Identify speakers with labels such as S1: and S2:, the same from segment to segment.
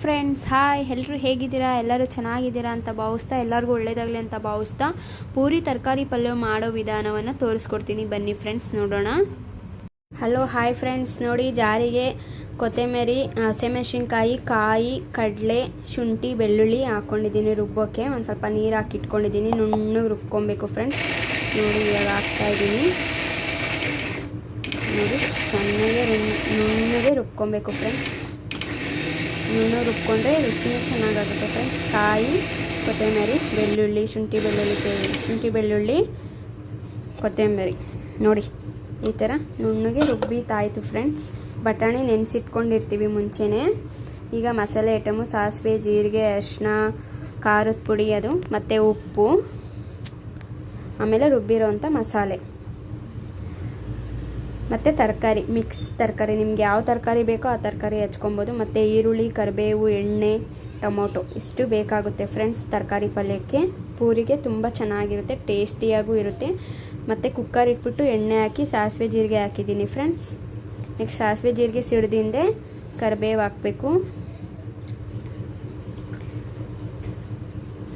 S1: Friends hi, ಎಲ್ಲರೂ ಹೇಗಿದ್ದೀರಾ? ಎಲ್ಲರೂ ಚೆನ್ನಾಗಿದ್ದೀರಾ ಅಂತ ಭಾವಿಸ್ತಾ, ಎಲ್ಲರಿಗೂ ಒಳ್ಳೆಯದಾಗಲಿ ಅಂತ ಭಾವಿಸ್ತಾ ಪೂರಿ ತರಕಾರಿ ಪಲ್ಯ ಮಾಡೋ ವಿಧಾನವನ್ನು ತೋರಿಸ್ಕೊಡ್ತೀನಿ. ಬನ್ನಿ ಫ್ರೆಂಡ್ಸ್ ನೋಡೋಣ. ಹಲೋ ಹಾಯ್ ಫ್ರೆಂಡ್ಸ್, ನೋಡಿ ಜಾರಿಗೆ ಕೊತ್ತಂಬರಿ, ಹಸಿಮೆಣಸಿನ್ಕಾಯಿ, ಕಾಯಿ, ಕಡಲೆ, ಶುಂಠಿ, ಬೆಳ್ಳುಳ್ಳಿ ಹಾಕ್ಕೊಂಡಿದ್ದೀನಿ ರುಬ್ಬೋಕ್ಕೆ. ಒಂದು ಸ್ವಲ್ಪ ನೀರು ಹಾಕಿ ಇಟ್ಕೊಂಡಿದ್ದೀನಿ. ನುಣ್ಣಗೆ ರುಬ್ಕೊಬೇಕು ಫ್ರೆಂಡ್ಸ್. ನೋಡಿ ಇವಾಗ ಹಾಕ್ತಾಯಿದ್ದೀನಿ. ನೋಡಿ ಚೆನ್ನಾಗೆ ನುಣ್ಣಗೆ ರುಬ್ಕೊಬೇಕು ಫ್ರೆಂಡ್ಸ್. ನುಣ್ಣಗೆ ರುಬ್ಕೊಂಡ್ರೆ ರುಚಿನೂ ಚೆನ್ನಾಗಾಗುತ್ತೆ ಫ್ರೆಂಡ್ಸ್. ಕಾಯಿ, ಕೊತ್ತಂಬರಿ, ಬೆಳ್ಳುಳ್ಳಿ, ಶುಂಠಿ ಬೆಳ್ಳುಳ್ಳಿ, ಕೊತ್ತಂಬರಿ ನೋಡಿ ಈ ಥರ ನುಣ್ಣಗೆ ರುಬ್ಬಿತಾಯಿತು ಫ್ರೆಂಡ್ಸ್. ಬಟಾಣಿ ನೆನೆಸಿಟ್ಕೊಂಡಿರ್ತೀವಿ ಮುಂಚೆನೇ. ಈಗ ಮಸಾಲೆ ಐಟಮು ಸಾಸಿವೆ, ಜೀರಿಗೆ, ಅರಿಶಿನ, ಖಾರದ ಪುಡಿ ಅದು ಮತ್ತು ಉಪ್ಪು, ಆಮೇಲೆ ರುಬ್ಬಿರೋವಂಥ ಮಸಾಲೆ ಮತ್ತು ತರಕಾರಿ, ಮಿಕ್ಸ್ ತರಕಾರಿ. ನಿಮ್ಗೆ ಯಾವ ತರಕಾರಿ ಬೇಕೋ ಆ ತರಕಾರಿ ಹಚ್ಕೊಬೋದು. ಮತ್ತು ಈರುಳ್ಳಿ, ಕರಿಬೇವು, ಎಣ್ಣೆ, ಟೊಮೊಟೊ ಇಷ್ಟು ಬೇಕಾಗುತ್ತೆ ಫ್ರೆಂಡ್ಸ್. ತರಕಾರಿ ಪಲ್ಯಕ್ಕೆ ಪೂರಿಗೆ ತುಂಬ ಚೆನ್ನಾಗಿರುತ್ತೆ, ಟೇಸ್ಟಿಯಾಗೂ ಇರುತ್ತೆ. ಮತ್ತು ಕುಕ್ಕರ್ ಇಟ್ಬಿಟ್ಟು ಎಣ್ಣೆ ಹಾಕಿ ಸಾಸಿವೆ ಜೀರಿಗೆ ಹಾಕಿದ್ದೀನಿ ಫ್ರೆಂಡ್ಸ್. ನೆಕ್ಸ್ಟ್ ಸಾಸಿವೆ ಜೀರಿಗೆ ಸಿಡ್ದಿಂದೆ ಕರಿಬೇವು ಹಾಕಬೇಕು.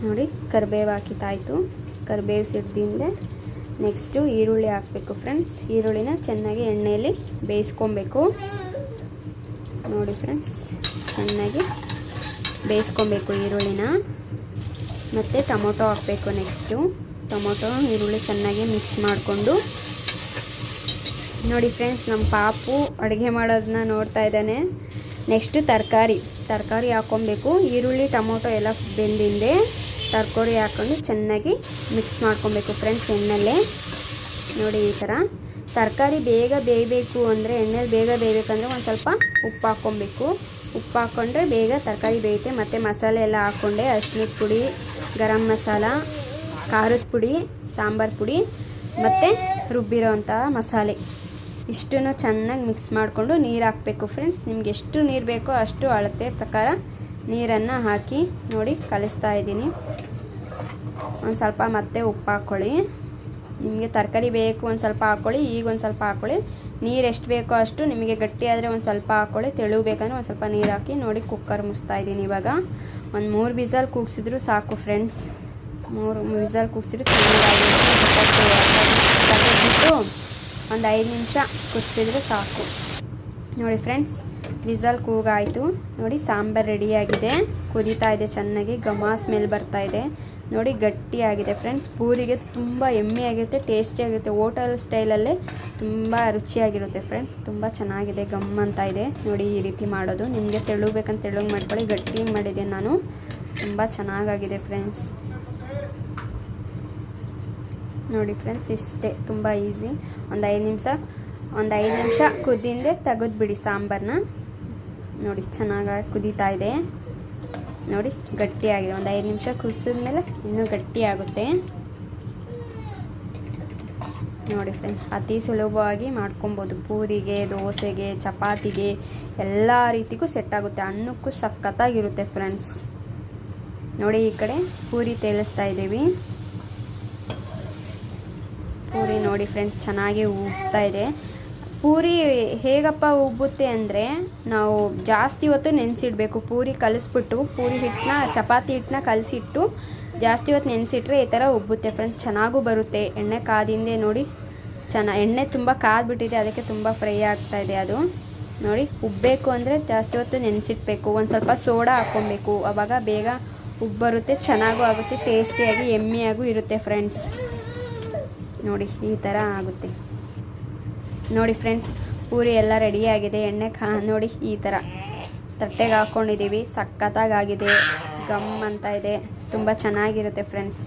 S1: ನೋಡಿ ಕರಿಬೇವು ಹಾಕಿತಾಯಿತು. ಕರಿಬೇವು ಸಿಡ್ದಿಂದೆ ನೆಕ್ಸ್ಟು ಈರುಳ್ಳಿ ಹಾಕಬೇಕು ಫ್ರೆಂಡ್ಸ್. ಈರುಳ್ಳಿನ ಚೆನ್ನಾಗಿ ಎಣ್ಣೆಯಲ್ಲಿ ಬೇಯಿಸ್ಕೊಬೇಕು. ನೋಡಿ ಫ್ರೆಂಡ್ಸ್, ಚೆನ್ನಾಗಿ ಬೇಯಿಸ್ಕೊಬೇಕು ಈರುಳ್ಳಿನ. ಮತ್ತು ಟೊಮೊಟೊ ಹಾಕಬೇಕು. ನೆಕ್ಸ್ಟು ಟೊಮೊಟೊ, ಈರುಳ್ಳಿ ಚೆನ್ನಾಗಿ ಮಿಕ್ಸ್ ಮಾಡಿಕೊಂಡು. ನೋಡಿ ಫ್ರೆಂಡ್ಸ್, ನಮ್ಮ ಪಾಪು ಅಡುಗೆ ಮಾಡೋದನ್ನ ನೋಡ್ತಾ ಇದ್ದಾನೆ. ನೆಕ್ಸ್ಟು ತರಕಾರಿ ಹಾಕ್ಕೊಬೇಕು. ಈರುಳ್ಳಿ, ಟೊಮೊಟೊ ಎಲ್ಲ ಬೆಂದಿಂದೆ ತರಕಾರಿ ಹಾಕ್ಕೊಂಡು ಚೆನ್ನಾಗಿ ಮಿಕ್ಸ್ ಮಾಡ್ಕೊಬೇಕು ಫ್ರೆಂಡ್ಸ್ ಎಣ್ಣೆಲ್ಲೇ. ನೋಡಿ ಈ ಥರ ತರಕಾರಿ ಬೇಗ ಬೇಯಬೇಕು ಅಂದರೆ, ಎಣ್ಣೆಲಿ ಬೇಗ ಬೇಯಬೇಕಂದ್ರೆ ಒಂದು ಸ್ವಲ್ಪ ಉಪ್ಪು ಹಾಕ್ಕೊಬೇಕು. ಉಪ್ಪು ಹಾಕ್ಕೊಂಡ್ರೆ ಬೇಗ ತರಕಾರಿ ಬೇಯುತ್ತೆ. ಮತ್ತು ಮಸಾಲೆ ಎಲ್ಲ ಹಾಕ್ಕೊಂಡೆ. ಅರಿಶಿನದ ಪುಡಿ, ಗರಂ ಮಸಾಲ, ಖಾರದ ಪುಡಿ, ಸಾಂಬಾರು ಪುಡಿ ಮತ್ತು ರುಬ್ಬಿರೋವಂಥ ಮಸಾಲೆ ಇಷ್ಟನ್ನು ಚೆನ್ನಾಗಿ ಮಿಕ್ಸ್ ಮಾಡಿಕೊಂಡು ನೀರು ಹಾಕಬೇಕು ಫ್ರೆಂಡ್ಸ್. ನಿಮ್ಗೆ ಎಷ್ಟು ನೀರು ಬೇಕೋ ಅಷ್ಟು ಅಳತೆ ಪ್ರಕಾರ ನೀರನ್ನು ಹಾಕಿ ನೋಡಿ ಕಲಿಸ್ತಾ ಇದ್ದೀನಿ. ಒಂದು ಸ್ವಲ್ಪ ಮತ್ತೆ ಉಪ್ಪು ಹಾಕ್ಕೊಳ್ಳಿ. ನಿಮಗೆ ತರಕಾರಿ ಬೇಕು ಒಂದು ಸ್ವಲ್ಪ ಹಾಕ್ಕೊಳ್ಳಿ, ಈಗ ಒಂದು ಸ್ವಲ್ಪ ಹಾಕ್ಕೊಳ್ಳಿ. ನೀರು ಎಷ್ಟು ಬೇಕೋ ಅಷ್ಟು. ನಿಮಗೆ ಗಟ್ಟಿ ಆದರೆ ಒಂದು ಸ್ವಲ್ಪ ಹಾಕ್ಕೊಳ್ಳಿ, ತೆಳು ಬೇಕಂದ್ರೆ ಒಂದು ಸ್ವಲ್ಪ ನೀರು ಹಾಕಿ. ನೋಡಿ ಕುಕ್ಕರ್ ಮುಚ್ತಾ ಇದ್ದೀನಿ. ಇವಾಗ ಒಂದು 3 ವಿಸಲ್ ಕೂಗಿಸಿದ್ರು ಸಾಕು ಫ್ರೆಂಡ್ಸ್. 3 ವಿಸಲ್ ಕೂಗಿಸಿದ್ರು ಚೆನ್ನಾಗಿಬಿಟ್ಟು ಒಂದು 5 ನಿಮಿಷ ಕುದಿಸಿದ್ರೆ ಸಾಕು. ನೋಡಿ ಫ್ರೆಂಡ್ಸ್, ವಿಸಲ್ ಕೂಗಾಯಿತು. ನೋಡಿ ಸಾಂಬಾರು ರೆಡಿಯಾಗಿದೆ, ಕುದೀತಾ ಇದೆ ಚೆನ್ನಾಗಿ, ಘಮ ಸ್ಮೆಲ್ ಬರ್ತಾ ಇದೆ. ನೋಡಿ ಗಟ್ಟಿಯಾಗಿದೆ ಫ್ರೆಂಡ್ಸ್. ಪೂರಿಗೆ ತುಂಬ ಎಮ್ಮೆಯಾಗಿರುತ್ತೆ, ಟೇಸ್ಟಿಯಾಗಿರುತ್ತೆ. ಹೋಟೆಲ್ ಸ್ಟೈಲಲ್ಲೇ ತುಂಬ ರುಚಿಯಾಗಿರುತ್ತೆ ಫ್ರೆಂಡ್ಸ್. ತುಂಬ ಚೆನ್ನಾಗಿದೆ, ಗಮ್ ಅಂತ ಇದೆ. ನೋಡಿ ಈ ರೀತಿ ಮಾಡೋದು. ನಿಮಗೆ ತೆಳುಬೇಕಂತ ತೆಳುಗೆ ಮಾಡ್ಕೊಳ್ಳಿ. ಗಟ್ಟಿ ಮಾಡಿದೆ ನಾನು. ತುಂಬ ಚೆನ್ನಾಗಾಗಿದೆ ಫ್ರೆಂಡ್ಸ್. ನೋಡಿ ಫ್ರೆಂಡ್ಸ್, ಇಷ್ಟೇ, ತುಂಬ ಈಸಿ. ಒಂದು 5 ನಿಮಿಷ ಕುದ್ದಿಂದೆ ತೆಗೆದುಬಿಡಿ ಸಾಂಬಾರನ್ನ. ನೋಡಿ ಚೆನ್ನಾಗಿ ಕುದೀತಾ ಇದೆ. ನೋಡಿ ಗಟ್ಟಿಯಾಗಿದೆ. ಒಂದು 5 ನಿಮಿಷ ಕುದಿಸಿದ್ಮೇಲೆ ಇನ್ನೂ ಗಟ್ಟಿಯಾಗುತ್ತೆ. ನೋಡಿ ಫ್ರೆಂಡ್ಸ್, ಅತಿ ಸುಲಭವಾಗಿ ಮಾಡ್ಕೊಬೋದು. ಪೂರಿಗೆ, ದೋಸೆಗೆ, ಚಪಾತಿಗೆ ಎಲ್ಲ ರೀತಿಗೂ ಸೆಟ್ ಆಗುತ್ತೆ. ಅನ್ನಕ್ಕೂ ಸಖತ್ತಾಗಿರುತ್ತೆ ಫ್ರೆಂಡ್ಸ್. ನೋಡಿ ಈ ಕಡೆ ಪೂರಿ ತೇಲಿಸ್ತಾ ಇದ್ದೀವಿ. ಪೂರಿ ನೋಡಿ ಫ್ರೆಂಡ್ಸ್ ಚೆನ್ನಾಗಿ ಉಬ್ತಾ ಇದೆ. ಪೂರಿ ಹೇಗಪ್ಪ ಉಬ್ಬುತ್ತೆ ಅಂದರೆ, ನಾವು ಜಾಸ್ತಿ ಹೊತ್ತು ನೆನೆಸಿಡಬೇಕು. ಪೂರಿ ಕಲಿಸ್ಬಿಟ್ಟು ಪೂರಿ ಹಿಟ್ಟನ್ನ, ಚಪಾತಿ ಹಿಟ್ಟನ್ನ ಕಲಸಿಟ್ಟು ಜಾಸ್ತಿ ಹೊತ್ತು ನೆನೆಸಿಟ್ರೆ ಈ ಥರ ಉಬ್ಬುತ್ತೆ ಫ್ರೆಂಡ್ಸ್. ಚೆನ್ನಾಗೂ ಬರುತ್ತೆ. ಎಣ್ಣೆ ಕಾದಿಂದೆ ನೋಡಿ ಎಣ್ಣೆ ತುಂಬ ಕಾದ್ಬಿಟ್ಟಿದೆ, ಅದಕ್ಕೆ ತುಂಬ ಫ್ರೈ ಆಗ್ತಾಯಿದೆ ಅದು. ನೋಡಿ ಉಬ್ಬಬೇಕು ಅಂದರೆ ಜಾಸ್ತಿ ಹೊತ್ತು ನೆನೆಸಿಡ್ಬೇಕು. ಒಂದು ಸ್ವಲ್ಪ ಸೋಡಾ ಹಾಕ್ಕೊಬೇಕು, ಆವಾಗ ಬೇಗ ಉಬ್ಬರುತ್ತೆ, ಚೆನ್ನಾಗೂ ಆಗುತ್ತೆ, ಟೇಸ್ಟಿಯಾಗಿ ಎಮ್ಮಿಯಾಗೂ ಇರುತ್ತೆ ಫ್ರೆಂಡ್ಸ್. ನೋಡಿ ಈ ಥರ ಆಗುತ್ತೆ. ನೋಡಿ ಫ್ರೆಂಡ್ಸ್, ಪೂರಿ ಎಲ್ಲ ರೆಡಿಯಾಗಿದೆ. ಎಣ್ಣೆ ನೋಡಿ ಈ ಥರ ತಟ್ಟೆಗೆ ಹಾಕ್ಕೊಂಡಿದ್ದೀವಿ. ಸಖತ್ತಾಗಿದೆ, ಗಮ್ ಅಂತ ಇದೆ. ತುಂಬ ಚೆನ್ನಾಗಿರುತ್ತೆ ಫ್ರೆಂಡ್ಸ್.